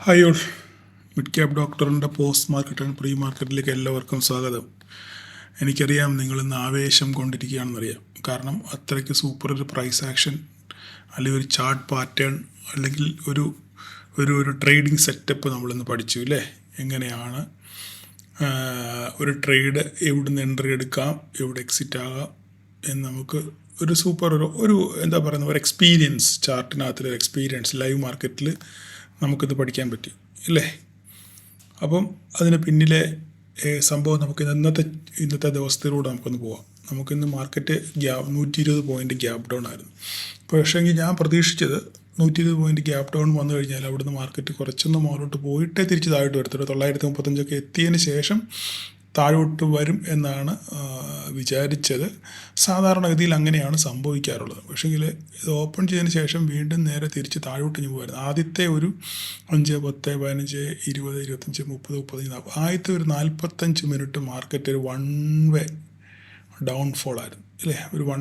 Hi all, mid cap ഡോക്ടറിൻ്റെ post market and pre മാർക്കറ്റിലേക്ക് എല്ലാവർക്കും സ്വാഗതം. എനിക്കറിയാം നിങ്ങളിന്ന് ആവേശം കൊണ്ടിരിക്കുകയാണെന്നറിയാം. കാരണം അത്രയ്ക്ക് സൂപ്പർ ഒരു പ്രൈസ് ആക്ഷൻ അല്ലെങ്കിൽ ഒരു ചാർട്ട് പാറ്റേൺ അല്ലെങ്കിൽ ഒരു ഒരു ഒരു ട്രേഡിംഗ് സെറ്റപ്പ് നമ്മളിന്ന് പഠിച്ചു അല്ലേ. എങ്ങനെയാണ് ഒരു ട്രേഡ് എവിടെ നിന്ന് എൻട്രി എടുക്കാം, എവിടെ എക്സിറ്റ് ആകാം എന്ന് നമുക്ക് ഒരു സൂപ്പർ ഒരു എന്താ പറയുന്ന ഒരു എക്സ്പീരിയൻസ്, ചാർട്ടിനകത്തൊരു എക്സ്പീരിയൻസ് ലൈവ് മാർക്കറ്റിൽ നമുക്കിത് പഠിക്കാൻ പറ്റി അല്ലേ. അപ്പം അതിന് പിന്നിലെ സംഭവം നമുക്ക് ഇന്നത്തെ ദിവസത്തിലൂടെ നമുക്കൊന്ന് പോവാം. നമുക്കിന്ന് മാർക്കറ്റ് 120 പോയിൻ്റ് ഗ്യാപ്പ് ഡൗൺ ആയിരുന്നു. പക്ഷേങ്കിൽ ഞാൻ പ്രതീക്ഷിച്ചത് 120 പോയിൻ്റ് ഗ്യാപ്പ് ഡൗൺ വന്നു കഴിഞ്ഞാൽ അവിടുന്ന് മാർക്കറ്റ് കുറച്ചൊന്ന് മുകളിലോട്ട് പോയിട്ടേ തിരിച്ച് താഴോട്ട് വരത്തുള്ളൂ. 935 എത്തിയതിന് ശേഷം താഴോട്ട് വരും എന്നാണ് വിചാരിച്ചത്. സാധാരണഗതിയിൽ അങ്ങനെയാണ് സംഭവിക്കാറുള്ളത്. പക്ഷേങ്കിൽ ഇത് ഓപ്പൺ ചെയ്തതിന് ശേഷം വീണ്ടും നേരെ തിരിച്ച് താഴോട്ട് പോകുമായിരുന്നു. ആദ്യത്തെ ഒരു 5, 10, 15, 20, 25, 30, 35 ആദ്യത്തെ ഒരു 45 മിനിറ്റ് മാർക്കറ്റ് ഒരു വൺ വേ ഡൗൺഫോൾ ആയിരുന്നു അല്ലേ. ഒരു വൺ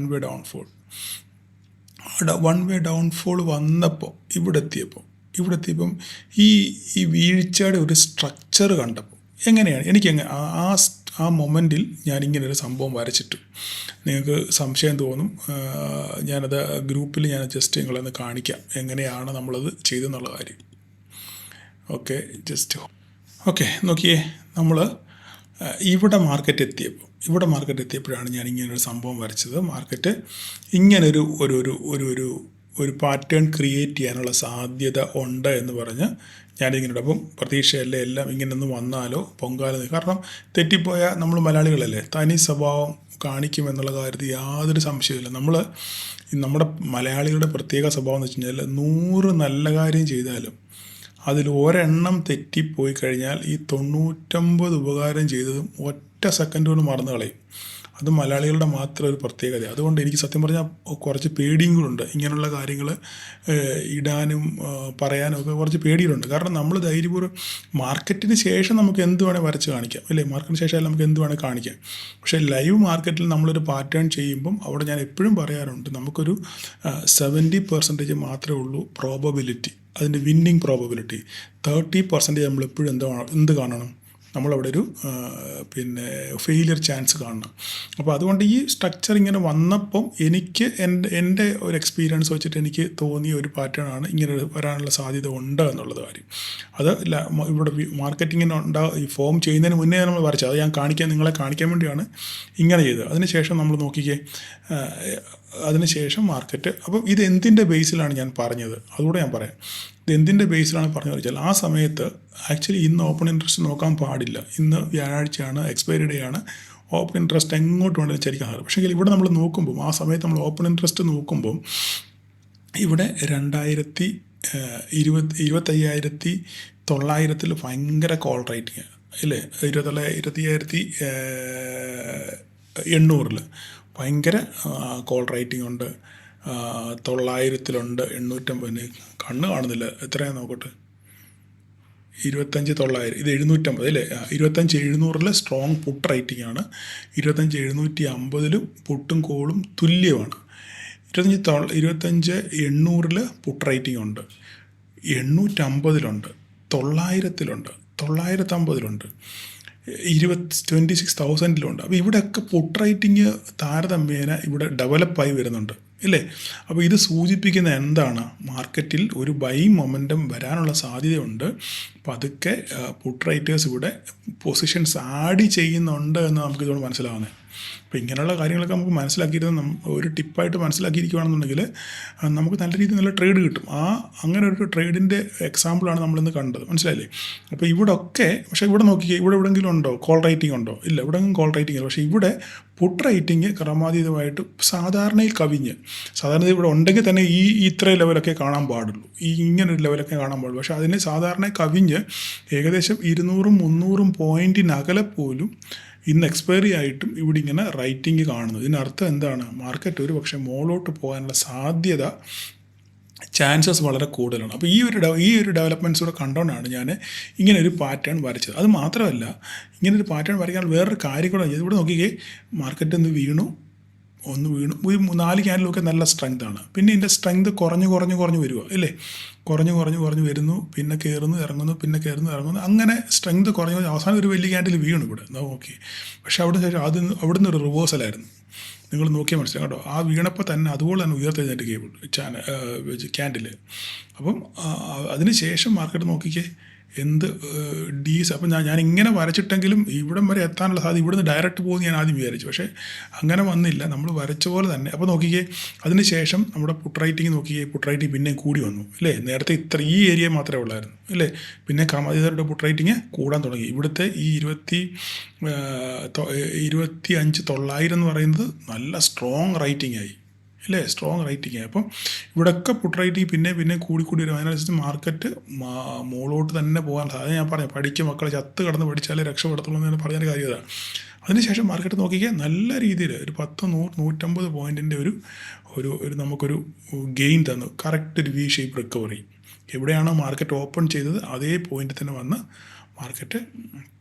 വേ ഡൗൺഫോൾ വന്നപ്പോൾ ഇവിടെ എത്തിയപ്പം ഈ വീഴ്ചയുടെ ഒരു സ്ട്രക്ചർ കണ്ടപ്പോൾ എങ്ങനെയാണ് ആ മൊമെൻറ്റിൽ ഞാനിങ്ങനെ ഒരു സംഭവം വരച്ചിട്ടു. നിങ്ങൾക്ക് സംശയം തോന്നും, ഞാനത് ഗ്രൂപ്പിൽ ഞാൻ ജസ്റ്റ് നിങ്ങളൊന്ന് കാണിക്കാം എങ്ങനെയാണ് നമ്മളത് ചെയ്തെന്നുള്ള കാര്യം. ഓക്കെ നോക്കിയേ, നമ്മൾ ഇവിടെ മാർക്കറ്റ് എത്തിയപ്പോഴാണ് ഞാൻ ഇങ്ങനൊരു സംഭവം വരച്ചത്. മാർക്കറ്റ് ഇങ്ങനൊരു ഒരു പാറ്റേൺ ക്രിയേറ്റ് ചെയ്യാനുള്ള സാധ്യത ഉണ്ട് എന്ന് പറഞ്ഞ് ഞാനിങ്ങനെ. അപ്പം പ്രതീക്ഷയല്ലേ എല്ലാം ഇങ്ങനെ ഒന്ന് വന്നാലോ പൊങ്കാലോ. കാരണം തെറ്റിപ്പോയ നമ്മൾ മലയാളികളല്ലേ, തനി സ്വഭാവം കാണിക്കുമെന്നുള്ള കാര്യത്തിൽ യാതൊരു സംശയമില്ല. നമ്മുടെ മലയാളികളുടെ പ്രത്യേക സ്വഭാവം എന്ന് വെച്ച് കഴിഞ്ഞാൽ 100 നല്ല കാര്യം ചെയ്താലും അതിൽ ഒരെണ്ണം തെറ്റിപ്പോയി കഴിഞ്ഞാൽ ഈ 99 ഉപകാരം ചെയ്തതും ഒറ്റ സെക്കൻഡ് കൊണ്ട് മറന്നു കളയും. അത് മലയാളികളുടെ മാത്രം ഒരു പ്രത്യേകത. അതുകൊണ്ട് എനിക്ക് സത്യം പറഞ്ഞാൽ കുറച്ച് പേടിയും കൂടുണ്ട്. ഇങ്ങനെയുള്ള കാര്യങ്ങൾ ഇടാനും പറയാനും ഒക്കെ കുറച്ച് പേടിയുണ്ട്. കാരണം നമ്മൾ ധൈര്യപൂർവ്വം മാർക്കറ്റിന് ശേഷം നമുക്ക് എന്ത് വേണേൽ വരച്ച് കാണിക്കാം അല്ലേ. മാർക്കറ്റിന് ശേഷം നമുക്ക് എന്ത് വേണേൽ കാണിക്കാം. പക്ഷേ ലൈവ് മാർക്കറ്റിൽ നമ്മളൊരു പാറ്റേൺ ചെയ്യുമ്പം അവിടെ ഞാൻ എപ്പോഴും പറയാറുണ്ട്, നമുക്കൊരു 70% മാത്രമേ ഉള്ളൂ പ്രോബബിലിറ്റി, അതിൻ്റെ വിന്നിങ് പ്രോബബിലിറ്റി. 30% നമ്മളെപ്പോഴും എന്ത് കാണണം, നമ്മളവിടെ ഒരു ഫെയിലിയർ ചാൻസ് കാണണം. അപ്പോൾ അതുകൊണ്ട് ഈ സ്ട്രക്ചർ ഇങ്ങനെ വന്നപ്പം എനിക്ക് എൻ്റെ ഒരു എക്സ്പീരിയൻസ് വെച്ചിട്ട് എനിക്ക് തോന്നിയ ഒരു പാറ്റേൺ ആണ് ഇങ്ങനെ വരാനുള്ള സാധ്യത ഉണ്ട് എന്നുള്ളത് കാര്യം. അത് ഇവിടെ മാർക്കറ്റിങ്ങിന് ഈ ഫോം ചെയ്യുന്നതിന് മുന്നേ നമ്മൾ വരച്ചത്, അത് ഞാൻ നിങ്ങളെ കാണിക്കാൻ വേണ്ടിയാണ് ഇങ്ങനെ ചെയ്തത്. അതിനുശേഷം നമ്മൾ നോക്കിക്കേ, അതിനുശേഷം മാർക്കറ്റ്. അപ്പം ഇത് എന്തിൻ്റെ ബേസിലാണ് ഞാൻ പറഞ്ഞത്, അതുകൂടെ ഞാൻ പറയാം. ഇത് എന്തിൻ്റെ ബേസിലാണ് പറഞ്ഞത് വെച്ചാൽ, ആ സമയത്ത് ആക്ച്വലി ഇന്ന് ഓപ്പൺ ഇൻട്രസ്റ്റ് നോക്കാൻ പാടില്ല. ഇന്ന് വ്യാഴാഴ്ചയാണ്, എക്സ്പയറി ഡേ ആണ്. ഓപ്പൺ ഇൻട്രസ്റ്റ് എങ്ങോട്ട് വേണമെങ്കിലും ചരിക്കാൻ സാധിക്കും. പക്ഷേ ഇവിടെ നമ്മൾ നോക്കുമ്പം, ആ സമയത്ത് നമ്മൾ ഓപ്പൺ ഇൻട്രസ്റ്റ് നോക്കുമ്പം ഇവിടെ 25,900 ഭയങ്കര കോൾ റേറ്റിംഗ് അല്ലേ. 25,800 ഭയങ്കര കോൾ റേറ്റിംഗ് ഉണ്ട്. 900 850 കണ്ണ് കാണുന്നില്ല, എത്രയാണ് നോക്കട്ടെ, 25,900, ഇത് 750 അല്ലേ. 25,700 സ്ട്രോങ് പുട്ട് റേറ്റിംഗ് ആണ്. 25,750 പുട്ടും കോളും തുല്യമാണ്. 25,800 പുട്ട് റേറ്റിംഗ് ഉണ്ട്, 850 900 950 26,000 അപ്പോൾ ഇവിടെയൊക്കെ പുട്ട് റേറ്റിംഗ് താരതമ്യേന ഇവിടെ ഡെവലപ്പായി വരുന്നുണ്ട് ഇല്ലേ. അപ്പോൾ ഇത് സൂചിപ്പിക്കുന്ന എന്താണ്, മാർക്കറ്റിൽ ഒരു ബൈ മൊമെൻറ്റം വരാനുള്ള സാധ്യതയുണ്ട്. പതുക്കെ പുട്ട് റൈറ്റേഴ്സ് ഇവിടെ പൊസിഷൻസ് ആഡ് ചെയ്യുന്നുണ്ട് എന്ന് നമുക്കിതുകൊണ്ട് മനസ്സിലാവുന്നത്. അപ്പോൾ ഇങ്ങനെയുള്ള കാര്യങ്ങളൊക്കെ നമുക്ക് മനസ്സിലാക്കിയിരുന്ന ഒരു ടിപ്പായിട്ട് മനസ്സിലാക്കിയിരിക്കുകയാണെന്നുണ്ടെങ്കിൽ നമുക്ക് നല്ല രീതിയിൽ നല്ല ട്രേഡ് കിട്ടും. അങ്ങനെ ഒരു ട്രേഡിൻ്റെ എക്സാമ്പിളാണ് നമ്മളിന്ന് കണ്ടത്, മനസ്സിലായില്ലേ. അപ്പോൾ പക്ഷേ ഇവിടെ നോക്കിക്കേ, എവിടെയെങ്കിലും ഉണ്ടോ കോൾ റേറ്റിംഗ് ഉണ്ടോ, ഇല്ല, എവിടെയെങ്കിലും കോൾ റേറ്റിംഗ് ഇല്ല. പക്ഷേ ഇവിടെ പുട്ട് റേറ്റിംഗ് ക്രമാതീതമായിട്ട് സാധാരണയിൽ കവിഞ്ഞ്, സാധാരണ ഇവിടെ ഉണ്ടെങ്കിൽ തന്നെ ഇത്ര ലെവലൊക്കെ കാണാൻ പാടുള്ളൂ, ഇങ്ങനൊരു ലെവലൊക്കെ കാണാൻ പാടുള്ളൂ. പക്ഷേ അതിനെ സാധാരണ കവിഞ്ഞ് ഏകദേശം 200-300 പോയിൻറ്റിനകലെ പോലും ഇന്ന് എക്സ്പയറി ആയിട്ടും ഇവിടെ ഇങ്ങനെ റൈറ്റിംഗ് കാണുന്നു. ഇതിനർത്ഥം എന്താണ്, മാർക്കറ്റ് ഒരു പക്ഷേ മുകളിലോട്ട് പോകാനുള്ള സാധ്യത, ചാൻസസ് വളരെ കൂടുതലാണ്. അപ്പോൾ ഈ ഒരു ഡെവലപ്മെൻറ്റ്സ് കൂടെ കണ്ടുകൊണ്ടാണ് ഞാൻ ഇങ്ങനെ ഒരു പാറ്റേൺ വരച്ചത്. അത് മാത്രമല്ല, ഇങ്ങനൊരു പാറ്റേൺ വരയ്ക്കാൻ വേറൊരു കാര്യം കൂടെ. ഇവിടെ നോക്കിക്കേ, മാർക്കറ്റ് ഒന്ന് വീണു, ഒന്ന് വീണു. ഒരു 4 ക്യാൻഡിലൊക്കെ നല്ല സ്ട്രെങ്താണ്. പിന്നെ ഇതിൻ്റെ സ്ട്രെങ്ത് കുറഞ്ഞ് വരിക അല്ലേ, കുറഞ്ഞ് വരുന്നു, പിന്നെ കയറുന്നു ഇറങ്ങുന്നു, പിന്നെ കയറുന്നു ഇറങ്ങുന്നു, അങ്ങനെ സ്ട്രെങ്ത് കുറഞ്ഞ് അവസാനം ഒരു വലിയ ക്യാൻഡിൽ വീണു ഇവിടെ നോക്കി. പക്ഷേ ശേഷം അവിടുന്ന് ഒരു റിവേഴ്സലായിരുന്നു. നിങ്ങൾ നോക്കിയാൽ മനസ്സിലാവും കേട്ടോ. ആ വീണപ്പോൾ തന്നെ അതുപോലെ തന്നെ ഉയർത്തെഴുന്നേറ്റ് ക്യാൻഡിൽ. അപ്പം അതിന് ശേഷം മാർക്കറ്റ് നോക്കിക്കേ എന്ത് അപ്പം ഞാൻ ഇങ്ങനെ വരച്ചിട്ടെങ്കിലും ഇവിടം വരെ എത്താനുള്ള സാധ്യത ഇവിടുന്ന് ഡയറക്റ്റ് പോകുമെന്ന് ഞാൻ ആദ്യം വിചാരിച്ചു. പക്ഷേ അങ്ങനെ വന്നില്ല, നമ്മൾ വരച്ച പോലെ തന്നെ. അപ്പോൾ നോക്കിക്കേ, അതിന് ശേഷം നമ്മുടെ പുട്ട് റൈറ്റിംഗ് നോക്കിക്കേ, പുട്ട് റൈറ്റിംഗ് പിന്നെ കൂടി വന്നു അല്ലേ. നേരത്തെ ഈ ഏരിയ മാത്രമേ ഉള്ളായിരുന്നു അല്ലേ. പിന്നെ കമോഡിറ്റിയുടെ പുട്ട് റൈറ്റിംഗ് കൂടാൻ തുടങ്ങി. ഇവിടുത്തെ ഈ 25,900 എന്ന് പറയുന്നത് നല്ല സ്ട്രോങ് റൈറ്റിംഗ് ആയി അല്ലേ, സ്ട്രോങ് റൈറ്റിംഗ് ആയി. അപ്പം ഇവിടെയൊക്കെ പുട്ട് റൈറ്റിംഗ് പിന്നെ കൂടി വരും. അതിനനുസരിച്ച് മാർക്കറ്റ് മുകളിലോട്ട് തന്നെ പോകാൻ സാധ്യത. ഞാൻ പറയാം, പഠിക്കുക മക്കളെ, ചത്ത് കിടന്ന് പഠിച്ചാലേ രക്ഷപ്പെടത്തുള്ളൂ എന്ന് പറഞ്ഞൊരു കാര്യം അതാണ്. അതിനുശേഷം മാർക്കറ്റ് നോക്കിക്കുക നല്ല രീതിയിൽ ഒരു 100-150 പോയിൻറ്റിൻ്റെ ഒരു നമുക്കൊരു ഗെയിൻ തന്നു. കറക്റ്റ് ഒരു വി ഷേപ്പ് റിക്കവറി. എവിടെയാണോ മാർക്കറ്റ് ഓപ്പൺ ചെയ്തത് അതേ പോയിന്റിൽ തന്നെ വന്ന് മാർക്കറ്റ്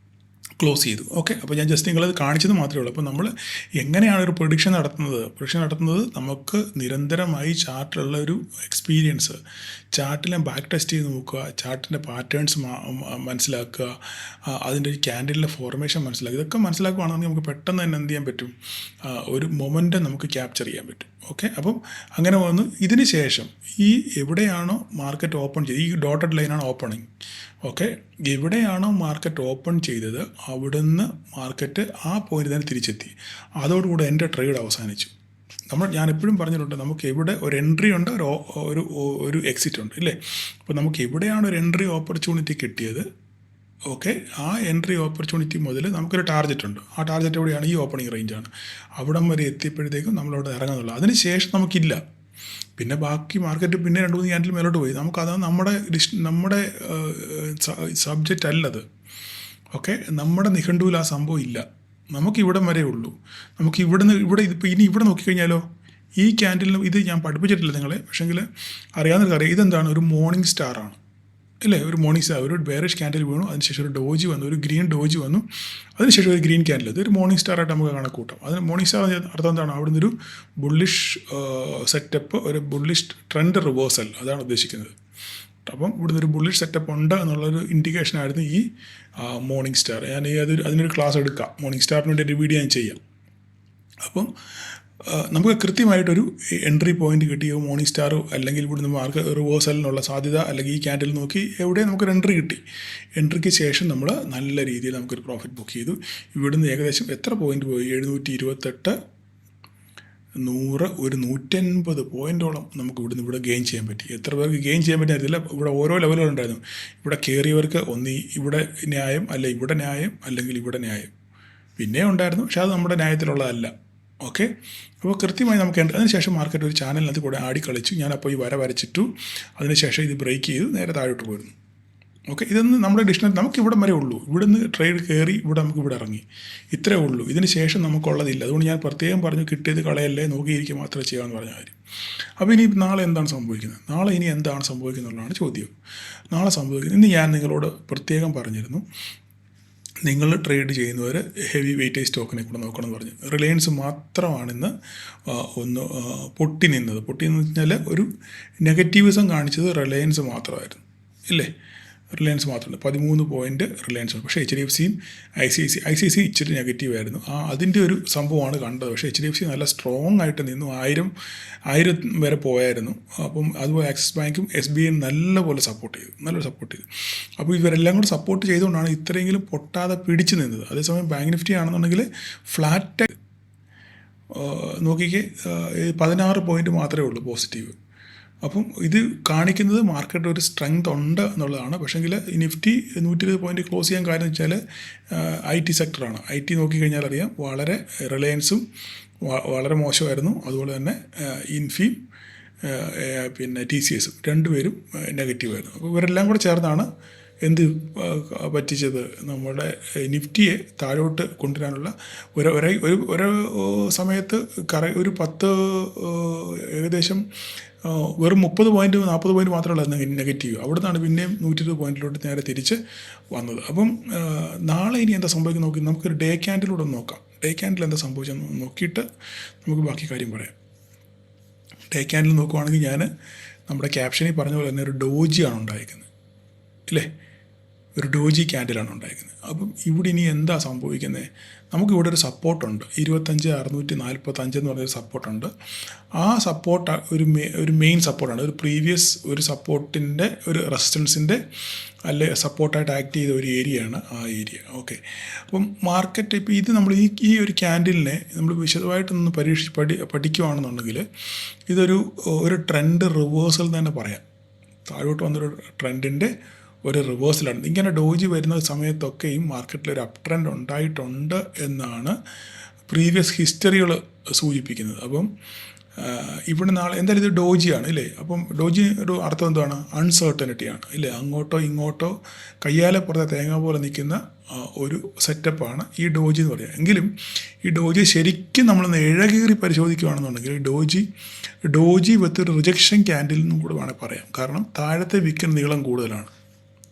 ക്ലോസ് ചെയ്തു. ഓക്കെ, അപ്പോൾ ഞാൻ ജസ്റ്റ് നിങ്ങളത് കാണിച്ചത് മാത്രമേ ഉള്ളൂ. അപ്പോൾ നമ്മൾ എങ്ങനെയാണ് ഒരു പ്രൊഡിക്ഷൻ നടത്തുന്നത് നമുക്ക് നിരന്തരമായി ചാർട്ടിലുള്ള ഒരു എക്സ്പീരിയൻസ്, ചാർട്ടിലെ ബാക്ക് ടെസ്റ്റ് ചെയ്ത് നോക്കുക, ചാർട്ടിൻ്റെ പാറ്റേൺസ് മനസ്സിലാക്കുക, അതിൻ്റെ ഒരു ക്യാൻഡിലിൻ്റെ ഫോർമേഷൻ മനസ്സിലാക്കുക. ഇതൊക്കെ മനസ്സിലാക്കുകയാണെങ്കിൽ നമുക്ക് പെട്ടെന്ന് തന്നെ എന്ത് ചെയ്യാൻ പറ്റും, ഒരു മൊമെൻറ്റം നമുക്ക് ക്യാപ്ചർ ചെയ്യാൻ പറ്റും. ഓക്കെ, അപ്പം അങ്ങനെ വന്നു. ഇതിന് ശേഷം ഈ എവിടെയാണോ മാർക്കറ്റ് ഓപ്പൺ ചെയ്ത്, ഈ ഡോട്ടഡ് ലൈനാണ് ഓപ്പണിങ്. ഓക്കെ, എവിടെയാണോ മാർക്കറ്റ് ഓപ്പൺ ചെയ്തത് അവിടുന്ന് മാർക്കറ്റ് ആ പോയിന്റ് തന്നെ തിരിച്ചെത്തി. അതോടുകൂടി എൻ്റെ ട്രേഡ് അവസാനിച്ചു. ഞാൻ എപ്പോഴും പറഞ്ഞിട്ടുണ്ട്, നമുക്ക് എവിടെ ഒരു എൻട്രി ഉണ്ട്, ഒരു എക്സിറ്റ് ഉണ്ട് ഇല്ലേ. അപ്പോൾ നമുക്ക് എവിടെയാണ് ഒരു എൻട്രി ഓപ്പർച്യൂണിറ്റി കിട്ടിയത്, ഓക്കെ, ആ എൻട്രി ഓപ്പർച്യൂണിറ്റി മുതൽ നമുക്കൊരു ടാർഗറ്റ് ഉണ്ട്. ആ ടാർഗറ്റ് എവിടെയാണ്, ഈ ഓപ്പണിംഗ് റേഞ്ചാണ്. അവിടം വരെ എത്തിയപ്പോഴത്തേക്കും നമ്മളവിടെ ഇറങ്ങുന്നുള്ളൂ. അതിന് ശേഷം നമുക്കില്ല. പിന്നെ ബാക്കി മാർക്കറ്റ് പിന്നെ 2-3 ക്യാൻഡിൽ മേലോട്ട് പോയി. നമുക്കത് നമ്മുടെ സബ്ജക്റ്റ് അല്ലത്. ഓക്കെ, നമ്മുടെ നിഘണ്ടുവിൽ ആ സംഭവം ഇല്ല. നമുക്ക് ഇവിടം വരെ ഉള്ളൂ. നമുക്ക് ഇവിടെ നോക്കിക്കഴിഞ്ഞാലോ, ഈ ക്യാൻഡിലിന് ഇത് ഞാൻ പഠിപ്പിച്ചിട്ടില്ല നിങ്ങളെ, പക്ഷേങ്കിൽ അറിയാവുന്നവർക്ക് ഇതെന്താണ്, ഒരു മോർണിംഗ് സ്റ്റാറാണ് ഇല്ലേ. ഒരു മോർണിംഗ് സ്റ്റാർ, ഒരു ബെയറിഷ് ക്യാൻഡിൽ വീണു, അതിനുശേഷം ഒരു ഡോജി വന്നു, ഒരു ഗ്രീൻ ഡോജി വന്നു, അതിനുശേഷം ഒരു ഗ്രീൻ ക്യാൻഡിൽ. ഇതൊരു മോർണിംഗ് സ്റ്റാറായിട്ട് നമുക്ക് കണക്കൂട്ടാം. അതിന് മോർണിംഗ് സ്റ്റാർ അർത്ഥം എന്താണ്, അവിടെ നിന്നൊരു ബുള്ളിഷ് സെറ്റപ്പ്, ഒരു ബുള്ളിഷ് ട്രെൻഡ് റിവേഴ്സൽ, അതാണ് ഉദ്ദേശിക്കുന്നത്. അപ്പം ഇവിടുന്ന് ഒരു ബുള്ളിഷ് സെറ്റപ്പ് ഉണ്ട് എന്നുള്ളൊരു ഇൻഡിക്കേഷനായിരുന്നു ഈ മോർണിംഗ് സ്റ്റാർ. ഞാൻ അതിനൊരു ക്ലാസ് എടുക്കാം, മോർണിംഗ് സ്റ്റാറിന് വേണ്ടി ഒരു വീഡിയോ ഞാൻ ചെയ്യാം. അപ്പം നമുക്ക് കൃത്യമായിട്ടൊരു എൻട്രി പോയിന്റ് കിട്ടിയോ, മോർണിംഗ് സ്റ്റാറോ അല്ലെങ്കിൽ ഇവിടുന്ന് മാർക്കറ്റ് റിവേഴ്സലിനുള്ള സാധ്യത, അല്ലെങ്കിൽ ഈ ക്യാൻഡിൽ നോക്കി എവിടെ നമുക്കൊരു എൻട്രി കിട്ടി. എൻട്രിക്ക് ശേഷം നമ്മൾ നല്ല രീതിയിൽ നമുക്കൊരു പ്രോഫിറ്റ് ബുക്ക് ചെയ്തു. ഇവിടുന്ന് ഏകദേശം എത്ര പോയിന്റ് പോയി, 728, 100, ഒരു 150 പോയിൻറ്റോളം നമുക്ക് ഇവിടെ ഗെയിൻ ചെയ്യാൻ പറ്റി. എത്ര പേർക്ക് ഗെയിൻ ചെയ്യാൻ പറ്റില്ല. ഇവിടെ ഓരോ ലെവലുകളുണ്ടായിരുന്നു. ഇവിടെ കയറിയവർക്ക് ഇവിടെ ന്യായം, ഇവിടെ ന്യായം, അല്ലെങ്കിൽ ഇവിടെ ന്യായം പിന്നെ ഉണ്ടായിരുന്നു. പക്ഷേ അത് നമ്മുടെ ന്യായത്തിലുള്ളതല്ല. ഓക്കെ, അപ്പോൾ കൃത്യമായി നമുക്ക് അതിനുശേഷം മാർക്കറ്റ് ഒരു ചാനലിനകത്ത് കൂടെ ആടി കളിച്ചു. ഞാനപ്പോൾ ഈ വരച്ചിട്ടു. അതിനുശേഷം ഇത് ബ്രേക്ക് ചെയ്ത് നേരെ താഴോട്ട് പോയിരുന്നു. ഓക്കെ, ഇതൊന്നും നമ്മുടെ ഡിക്ഷണറി നമുക്ക് ഇവിടെ വരെ ഉള്ളൂ. ഇവിടുന്ന് ട്രേഡ് കയറി നമുക്ക് ഇവിടെ ഇറങ്ങി, ഇത്രേ ഉള്ളൂ. ഇതിന് ശേഷം നമുക്കുള്ളതില്ല. അതുകൊണ്ട് ഞാൻ പ്രത്യേകം പറഞ്ഞു, കിട്ടിയത് കളയല്ലേ, നോക്കിയിരിക്കുക മാത്രമേ ചെയ്യാമെന്ന് പറഞ്ഞ കാര്യം. അപ്പോൾ ഇനി നാളെ എന്താണ് സംഭവിക്കുന്നത്, ഇനി എന്താണ് സംഭവിക്കുന്നുള്ളതാണ് ചോദ്യം. നാളെ സംഭവിക്കുന്നത്, ഇന്ന് ഞാൻ നിങ്ങളോട് പ്രത്യേകം പറഞ്ഞിരുന്നു, നിങ്ങൾ ട്രേഡ് ചെയ്യുന്നവർ ഹെവി വെയിറ്റേജ് സ്റ്റോക്കിനെ കൂടെ നോക്കണം എന്ന് പറഞ്ഞു. റിലയൻസ് മാത്രമാണ് ഇന്ന് പൊട്ടി നിന്നത്. പൊട്ടിയെന്ന് വെച്ചാൽ ഒരു നെഗറ്റീവിസം കാണിച്ചത് റിലയൻസ് മാത്രമായിരുന്നു ഇല്ലേ. റിലയൻസ് മാത്രമല്ല, 13 പോയിൻറ്റ് റിലയൻസ് ഉണ്ട്. പക്ഷേ HDFCയും ICICI ഇച്ചിരി നെഗറ്റീവായിരുന്നു. അതിൻ്റെ ഒരു സംഭവമാണ് കണ്ടത്. പക്ഷേ HDFC നല്ല സ്ട്രോങ് ആയിട്ട് നിന്നു, 1000 വരെ പോയായിരുന്നു. അപ്പം അതുപോലെ ആക്സിസ് ബാങ്കും SBI നല്ലപോലെ സപ്പോർട്ട് ചെയ്തു. അപ്പോൾ ഇവരെല്ലാം കൂടെ സപ്പോർട്ട് ചെയ്തുകൊണ്ടാണ് ഇത്രയെങ്കിലും പൊട്ടാതെ പിടിച്ചു നിന്നത്. അതേസമയം ബാങ്ക് നിഫ്റ്റി ആണെന്നുണ്ടെങ്കിൽ ഫ്ലാറ്റ് നോക്കിക്കേ, 16 പോയിൻറ്റ് മാത്രമേ ഉള്ളൂ പോസിറ്റീവ്. അപ്പം ഇത് കാണിക്കുന്നത് മാർക്കറ്റ് ഒരു സ്ട്രെങ്ത് ഉണ്ട് എന്നുള്ളതാണ്. പക്ഷേങ്കിൽ നിഫ്റ്റി 120 പോയിൻറ്റ് ക്ലോസ് ചെയ്യാൻ കാര്യം വെച്ചാൽ IT സെക്ടറാണ്. IT നോക്കിക്കഴിഞ്ഞാൽ അറിയാം, റിലയൻസും വളരെ മോശമായിരുന്നു. അതുപോലെ തന്നെ ഇൻഫിയും പിന്നെ TCSും രണ്ടുപേരും നെഗറ്റീവായിരുന്നു. അപ്പോൾ ഇവരെല്ലാം കൂടെ ചേർന്നാണ് പറ്റിച്ചത്, നമ്മുടെ നിഫ്റ്റിയെ താഴോട്ട് കൊണ്ടുവരാനുള്ള ഒരു സമയത്ത് ഒരു 10 ഏകദേശം വെറും 30 പോയിൻറ്റ് 40 പോയിൻറ്റ് മാത്രമല്ല നെഗറ്റീവ്. അവിടെ നിന്നാണ് പിന്നെയും 120 പോയിൻറ്റിലോട്ട് നേരെ തിരിച്ച് വന്നത്. അപ്പം നാളെ ഇനി എന്താ സംഭവിക്കുന്നത് നോക്കി നമുക്കൊരു ഡേ ക്യാൻഡിലൂടെ നോക്കാം. ഡേ ക്യാൻഡിൽ എന്താ സംഭവിച്ചതെന്ന് നോക്കിയിട്ട് നമുക്ക് ബാക്കി കാര്യം പറയാം. ഡേ ക്യാൻഡിൽ നോക്കുവാണെങ്കിൽ ഞാൻ നമ്മുടെ ക്യാപ്ഷനിൽ പറഞ്ഞ പോലെ തന്നെ ഒരു ഡോജിയാണ് ഉണ്ടായിരിക്കുന്നത്, ഇല്ലേ? ഒരു ഡോജി ക്യാൻഡിലാണ് ഉണ്ടായിരിക്കുന്നത്. അപ്പം ഇവിടെ ഇനി എന്താ സംഭവിക്കുന്നത്? നമുക്കിവിടെ ഒരു സപ്പോർട്ടുണ്ട്, 25,645 എന്ന് പറഞ്ഞൊരു സപ്പോർട്ടുണ്ട്. ആ സപ്പോർട്ട് ഒരു മെയിൻ സപ്പോർട്ടാണ്, ഒരു പ്രീവിയസ് ഒരു സപ്പോർട്ടിൻ്റെ ഒരു റെസിസ്റ്റൻസിൻ്റെ അല്ലെ സപ്പോർട്ടായിട്ട് ആക്ട് ചെയ്ത ഒരു ഏരിയയാണ് ആ ഏരിയ. ഓക്കെ, അപ്പം മാർക്കറ്റ് ഇപ്പോൾ ഇത് നമ്മൾ ഈ ഒരു ക്യാൻഡിലിനെ നമ്മൾ വിശദമായിട്ടൊന്ന് പഠിക്കുകയാണെന്നുണ്ടെങ്കിൽ ഒരു ട്രെൻഡ് റിവേഴ്സൽ തന്നെ പറയാം. താഴോട്ട് വന്നൊരു ട്രെൻഡിൻ്റെ ഒരു റിവേഴ്സലാണ്. ഇങ്ങനെ ഡോജി വരുന്ന സമയത്തൊക്കെയും മാർക്കറ്റിലൊരു അപ് ട്രെൻഡ് ഉണ്ടായിട്ടുണ്ട് എന്നാണ് പ്രീവിയസ് ഹിസ്റ്ററികൾ സൂചിപ്പിക്കുന്നത്. അപ്പം ഇവിടെ നാളെ എന്തായാലും ഇത് ഡോജിയാണ്, ഇല്ലേ? അപ്പം ഡോജി ഒരു അർത്ഥം എന്താണ്? അൺസർട്ടനിറ്റിയാണ്, ഇല്ലേ? അങ്ങോട്ടോ ഇങ്ങോട്ടോ കയ്യാലെ പുറത്തെ തേങ്ങ പോലെ നിൽക്കുന്ന ഒരു സെറ്റപ്പാണ് ഈ ഡോജി എന്ന് പറയുക. എങ്കിലും ഈ ഡോജി ശരിക്കും നമ്മളൊന്ന് ഇഴകീറി പരിശോധിക്കുകയാണെന്നുണ്ടെങ്കിൽ ഡോജി വിത്ത് ഒരു റിജക്ഷൻ ക്യാൻഡിൽ എന്നും കൂടെ വേണമെങ്കിൽ പറയാം. കാരണം താഴത്തെ വിക്കിന് നീളം കൂടുതലാണ്,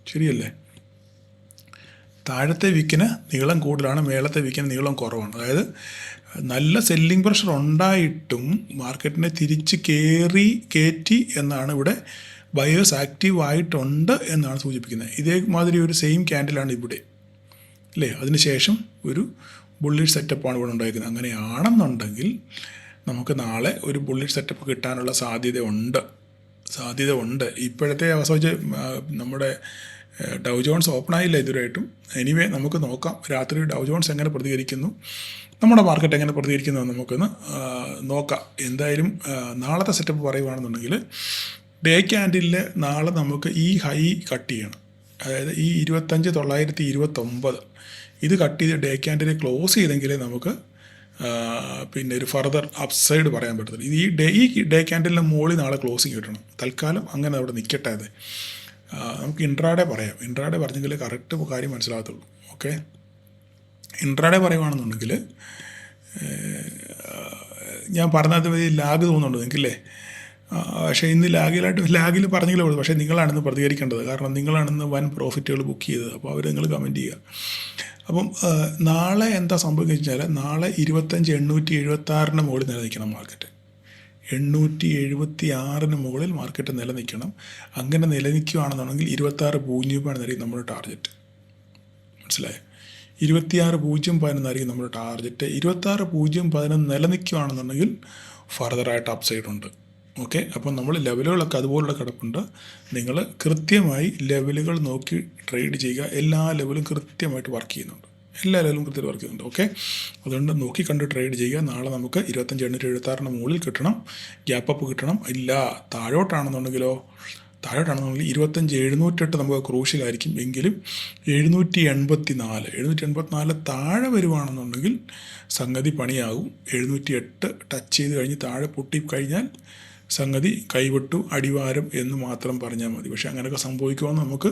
ശരിയല്ലേ? താഴത്തെ വിക്കിന് നീളം കൂടുതലാണ്, മേളത്തെ വിക്കിന് നീളം കുറവാണ്. അതായത് നല്ല സെല്ലിംഗ് പ്രഷർ ഉണ്ടായിട്ടും മാർക്കറ്റിനെ തിരിച്ച് കയറ്റി എന്നാണ് ഇവിടെ ബയേഴ്സ് ആക്റ്റീവ് ആയിട്ടുണ്ട് എന്നാണ് സൂചിപ്പിക്കുന്നത്. ഇതേമാതിരി ഒരു സെയിം ക്യാൻഡിലാണ് ഇവിടെ, അല്ലേ? അതിനുശേഷം ഒരു ബുള്ളിഷ് സെറ്റപ്പാണ് ഇവിടെ ഉണ്ടായിരിക്കുന്നത്. അങ്ങനെയാണെന്നുണ്ടെങ്കിൽ നമുക്ക് നാളെ ഒരു ബുള്ളിഷ് സെറ്റപ്പ് കിട്ടാനുള്ള സാധ്യത ഉണ്ട്. ഇപ്പോഴത്തെ അവസ്ഥ വെച്ച് നമ്മുടെ ഡൗ ജോൺസ് ഓപ്പൺ ആയില്ല ഇതുവരെയായിട്ടും. എനിവേ നമുക്ക് നോക്കാം രാത്രി ഡൗ ജോൺസ് എങ്ങനെ പ്രതികരിക്കുന്നു, നമ്മുടെ മാർക്കറ്റ് എങ്ങനെ പ്രതികരിക്കുന്നു എന്ന് നമുക്കൊന്ന് നോക്കാം. എന്തായാലും നാളത്തെ സെറ്റപ്പ് പറയുകയാണെന്നുണ്ടെങ്കിൽ ഡേ ക്യാൻഡിലിൽ നാളെ നമുക്ക് ഈ ഹൈ കട്ട് ചെയ്യണം. അതായത് ഈ 25,929 ഇത് കട്ട് ചെയ്ത് ഡേ ക്യാൻഡിൽ ക്ലോസ് ചെയ്തെങ്കിലേ നമുക്ക് പിന്നെ ഒരു ഫർദർ അപ്സൈഡ് പറയാൻ പറ്റത്തില്ല. ഈ ഡേ ക്യാൻഡിലിന് മുകളിൽ നാളെ ക്ലോസിങ് കിട്ടണം. തൽക്കാലം അങ്ങനെ അവിടെ നിൽക്കട്ടെ. അത് നമുക്ക് ഇൻട്രാഡേ പറയാം. ഇൻട്രാഡേ പറഞ്ഞെങ്കിൽ കറക്റ്റ് കാര്യം മനസ്സിലാകത്തുള്ളൂ. ഓക്കെ, ഇൻട്രാഡേ പറയുകയാണെന്നുണ്ടെങ്കിൽ ഞാൻ പറഞ്ഞത് ലാഗ് തോന്നുന്നുണ്ട് നിങ്ങൾക്കില്ലേ? പക്ഷേ ഇന്ന് ലാഗിൽ പറഞ്ഞെങ്കിലേ ഉള്ളൂ. പക്ഷേ നിങ്ങളാണെന്ന് പ്രതികരിക്കേണ്ടത്. കാരണം നിങ്ങളാണെന്ന് വൻ പ്രോഫിറ്റുകൾ ബുക്ക് ചെയ്തത്. അപ്പോൾ നിങ്ങൾ കമൻറ്റ് ചെയ്യുക. അപ്പം നാളെ എന്താ സംഭവിക്കുക വെച്ചാൽ നാളെ 25,876 മുകളിൽ നിലനിൽക്കണം മാർക്കറ്റ്. 876 മുകളിൽ മാർക്കറ്റ് നിലനിൽക്കണം. അങ്ങനെ നിലനിൽക്കുകയാണെന്നുണ്ടെങ്കിൽ 26,010 നമ്മുടെ ടാർഗറ്റ്. മനസ്സിലായോ? 26,010 നമ്മുടെ ടാർഗറ്റ്. 26,010 നിലനിൽക്കുകയാണെന്നുണ്ടെങ്കിൽ ഫർദറായിട്ട് അപ്സൈഡ് ഉണ്ട്. ഓക്കെ, അപ്പം നമ്മൾ ലെവലുകളൊക്കെ അതുപോലുള്ള കിടപ്പുണ്ട്. നിങ്ങൾ കൃത്യമായി ലെവലുകൾ നോക്കി ട്രേഡ് ചെയ്യുക. എല്ലാ ലെവലും കൃത്യമായിട്ട് വർക്ക് ചെയ്യുന്നുണ്ട്. ഓക്കെ, അതുകൊണ്ട് നോക്കി കണ്ട് ട്രേഡ് ചെയ്യുക. നാളെ നമുക്ക് 25,876 മുകളിൽ കിട്ടണം, ഗ്യാപ്പ് അപ്പ് കിട്ടണം. ഇല്ല താഴോട്ടാണെന്നുണ്ടെങ്കിൽ 25,708 നമുക്ക് ക്രൂഷ്യലായിരിക്കും. എങ്കിലും 784 താഴെ വരുവാണെന്നുണ്ടെങ്കിൽ സംഗതി പണിയാകും. 708 ടച്ച് ചെയ്ത് കഴിഞ്ഞ് താഴെ പൊട്ടിക്കഴിഞ്ഞാൽ സംഗതി കൈവിട്ടു, അടിവാരം എന്ന് മാത്രം പറഞ്ഞാൽ മതി. പക്ഷേ അങ്ങനെയൊക്കെ സംഭവിക്കുമെന്ന് നമുക്ക്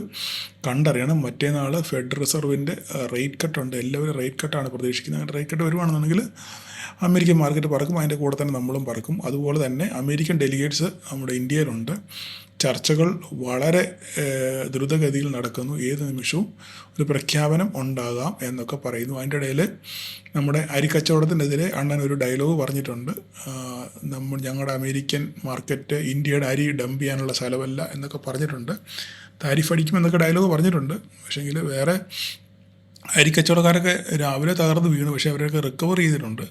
കണ്ടറിയണം. മറ്റേനാൾ ഫെഡ് റിസർവിൻ്റെ റേറ്റ് കട്ടുണ്ട്. എല്ലാവരും റേറ്റ് കട്ടാണ് പ്രതീക്ഷിക്കുന്നത്. അങ്ങനെ റേറ്റ് കട്ട് വരുവാണെന്നുണ്ടെങ്കിൽ അമേരിക്കൻ മാർക്കറ്റ് പറക്കും, അതിൻ്റെ കൂടെ തന്നെ നമ്മളും പറക്കും. അതുപോലെ തന്നെ അമേരിക്കൻ ഡെലിഗേറ്റ്സ് നമ്മുടെ ഇന്ത്യയിലുണ്ട്. ചർച്ചകൾ വളരെ ദ്രുതഗതിയിൽ നടക്കുന്നു. ഏത് നിമിഷവും ഒരു പ്രഖ്യാപനം ഉണ്ടാകാം എന്നൊക്കെ പറയുന്നു. അതിൻ്റെ ഇടയിൽ നമ്മുടെ അരിക്കച്ചവടത്തിനെതിരെ അണ്ണൻ ഒരു ഡയലോഗ് പറഞ്ഞിട്ടുണ്ട്. ഞങ്ങളുടെ അമേരിക്കൻ മാർക്കറ്റ് ഇന്ത്യയുടെ അരി ഡംപ് ചെയ്യാനുള്ള സ്ഥലമല്ല എന്നൊക്കെ പറഞ്ഞിട്ടുണ്ട്. താരിഫ് അടിക്കുമെന്നൊക്കെ ഡയലോഗ് പറഞ്ഞിട്ടുണ്ട്. പക്ഷേങ്കിൽ വേറെ അരിക്കച്ചവടക്കാരൊക്കെ രാവിലെ തകർന്ന് വീണു. പക്ഷേ അവരൊക്കെ റിക്കവർ ചെയ്തിട്ടുണ്ട്.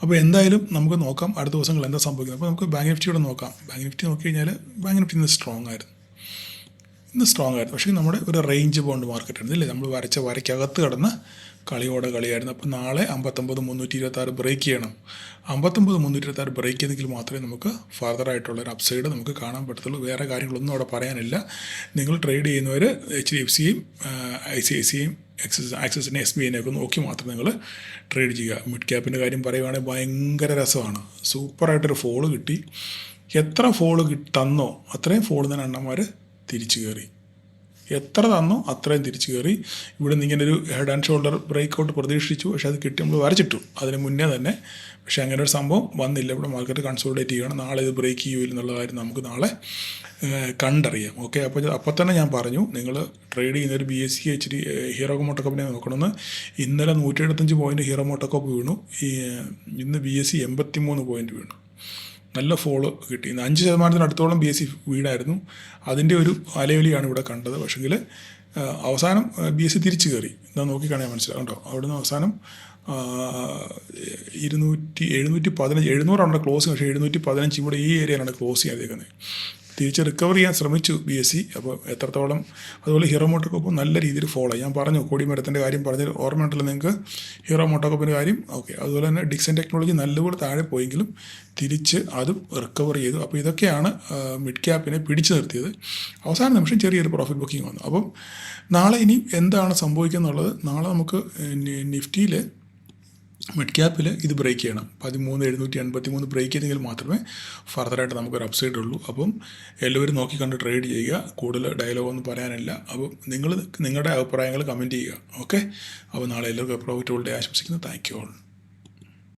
അപ്പോൾ എന്തായാലും നമുക്ക് നോക്കാം അടുത്ത ദിവസങ്ങൾ എന്താ സംഭവിക്കുന്നത്. അപ്പോൾ നമുക്ക് ബാങ്ക് നിഫ്റ്റിയോടെ നോക്കാം. ബാങ്ക് നിഫ്റ്റി നോക്കിക്കഴിഞ്ഞാൽ ബാങ്ക് നിഫ്റ്റി ഇന്ന് സ്ട്രോങ് ആയിരുന്നു. പക്ഷേ നമ്മുടെ ഒരു റേഞ്ച് ബോണ്ട് മാർക്കറ്റ് ആയിരുന്നു, ഇല്ലേ? നമ്മൾ വരയ്ക്കകത്ത് കിടന്ന് കളിയായിരുന്നു. അപ്പോൾ നാളെ 59,326 ബ്രേക്ക് ചെയ്യണം. 59,326 ബ്രേക്ക് ചെയ്തെങ്കിൽ മാത്രമേ നമുക്ക് ഫർദറായിട്ടുള്ളൊരു അപ്സൈഡ് നമുക്ക് കാണാൻ പറ്റത്തുള്ളൂ. വേറെ കാര്യങ്ങളൊന്നും അവിടെ പറയാനില്ല. നിങ്ങൾ ട്രേഡ് ചെയ്യുന്നവർ HDFCയും ICICIയും ആക്സിസിനെ SBIനെ ഒക്കെ നോക്കി മാത്രം നിങ്ങൾ ട്രേഡ് ചെയ്യുക. മിഡ് ക്യാപ്പിൻ്റെ കാര്യം പറയുവാണെങ്കിൽ ഭയങ്കര രസമാണ്. സൂപ്പറായിട്ടൊരു ഫോള് കിട്ടി. എത്ര ഫോള് തന്നോ അത്രയും ഫോള് തന്നെ അണ്ണന്മാർ തിരിച്ചു കയറി. എത്ര തന്നോ അത്രയും തിരിച്ചു കയറി. ഇവിടെ നിന്ന് ഇങ്ങനെ ഒരു head and shoulder break out പ്രതീക്ഷിച്ചു, പക്ഷേ അത് കിട്ടി നമ്മൾ വരച്ചിട്ടു അതിന് മുന്നേ തന്നെ. പക്ഷേ അങ്ങനെ ഒരു സംഭവം വന്നില്ല. ഇവിടെ മാർക്കറ്റ് കൺസോളിഡേറ്റ് ചെയ്യുകയാണ്. നാളെ ഇത് ബ്രേക്ക് ചെയ്യുമോ എന്നുള്ള കാര്യം നമുക്ക് നാളെ കണ്ടറിയാം. ഓക്കെ, അപ്പോൾ തന്നെ ഞാൻ പറഞ്ഞു, നിങ്ങൾ ട്രേഡ് ചെയ്യുന്ന ഒരു BSE ഇച്ചിരി ഹീറോ മോട്ടോകോപ്പിനെ നോക്കണമെന്ന്. ഇന്നലെ 175 പോയിൻറ്റ് ഹീറോ മോട്ടോകോപ്പ് വീണു. ഇന്ന് BSE 83 പോയിൻറ്റ് വീണു. നല്ല ഫോളോ കിട്ടി. 5% BSE വീണായിരുന്നു. അതിൻ്റെ ഒരു അലയൊലിയാണ് ഇവിടെ കണ്ടത്. പക്ഷെങ്കിൽ അവസാനം BSE തിരിച്ചു കയറി. ഇതാ നോക്കിക്കാണാൻ മനസ്സിലാവും കേട്ടോ. അവിടുന്ന് അവസാനം 700 ക്ലോസ്, പക്ഷേ 715 ഇവിടെ ഈ ഏരിയയിലാണ് ക്ലോസ് ചെയ്തേക്കുന്നത്. തിരിച്ച് റിക്കവർ ചെയ്യാൻ ശ്രമിച്ചു BSE. അപ്പോൾ എത്രത്തോളം, അതുപോലെ ഹീറോ മോട്ടോകോപ്പ് നല്ല രീതിയിൽ ഫോളോ. ഞാൻ പറഞ്ഞു കൊടിമരത്തിൻ്റെ കാര്യം പറഞ്ഞ് ഓർമ്മയുണ്ടല്ലോ നിങ്ങൾക്ക്, ഹീറോ മോട്ടോകോപ്പിൻ്റെ കാര്യം. ഓക്കെ, അതുപോലെ തന്നെ ഡിക്സൺ ടെക്നോളജി നല്ലപോലെ താഴെ പോയെങ്കിലും തിരിച്ച് അതും റിക്കവർ ചെയ്തു. അപ്പോൾ ഇതൊക്കെയാണ് മിഡ് ക്യാപ്പിനെ പിടിച്ചു നിർത്തിയത്. അവസാന നിമിഷം ചെറിയൊരു പ്രോഫിറ്റ് ബുക്കിംഗ് വന്നു. അപ്പം നാളെ ഇനി എന്താണ് സംഭവിക്കുക എന്നുള്ളത്, നാളെ നമുക്ക് നിഫ്റ്റിയിൽ മിഡ് ക്യാപ്പിൽ ഇത് ബ്രേക്ക് ചെയ്യണം. 13,783 ബ്രേക്ക് ചെയ്തെങ്കിൽ മാത്രമേ ഫർദറായിട്ട് നമുക്കൊരു അപ്സൈഡ് ഉള്ളൂ. അപ്പം എല്ലാവരും നോക്കി കണ്ട് ട്രേഡ് ചെയ്യുക. കൂടുതൽ ഡയലോഗൊന്നും പറയാനില്ല. അപ്പം നിങ്ങളുടെ അഭിപ്രായങ്ങൾ കമൻറ്റ് ചെയ്യുക. ഓക്കെ, അപ്പോൾ നാളെ എല്ലാവർക്കും പ്രോഫിറ്റബിൾ ഡേ ആശംസിക്കുന്നു. Thank you all.